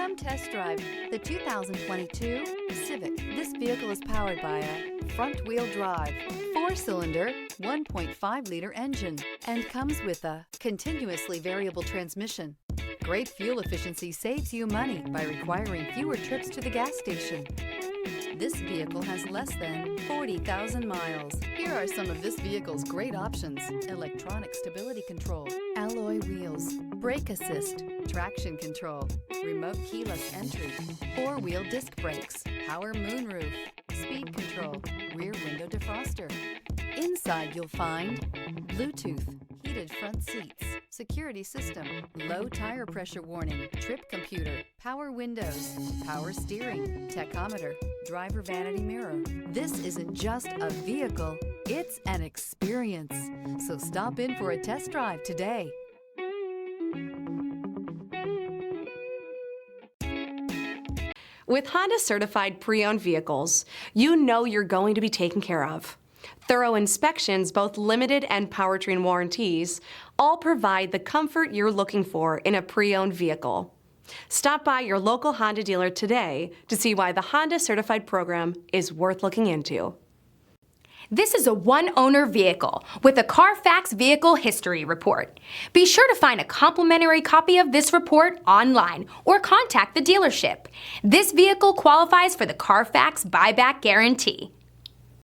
Come test drive the 2022 Civic. This vehicle is powered by a front-wheel drive, 4-cylinder, 1.5-liter engine, and comes with a continuously variable transmission. Great fuel efficiency saves you money by requiring fewer trips to the gas station. This vehicle has less than 40,000 miles. Here are some of this vehicle's great options: electronic stability control, alloy wheels, brake assist, traction control, remote keyless entry, 4-wheel disc brakes, power moonroof, speed control, rear window defroster. Inside you'll find Bluetooth, heated front seats, security system, low tire pressure warning, trip computer, power windows, power steering, tachometer, driver vanity mirror. This isn't just a vehicle, it's an experience. So stop in for a test drive today. With Honda certified pre-owned vehicles, you know you're going to be taken care of. Thorough inspections, both limited and powertrain warranties, all provide the comfort you're looking for in a pre-owned vehicle. Stop by your local Honda dealer today to see why the Honda Certified program is worth looking into. This is a one-owner vehicle with a Carfax Vehicle History Report. Be sure to find a complimentary copy of this report online or contact the dealership. This vehicle qualifies for the Carfax Buyback Guarantee.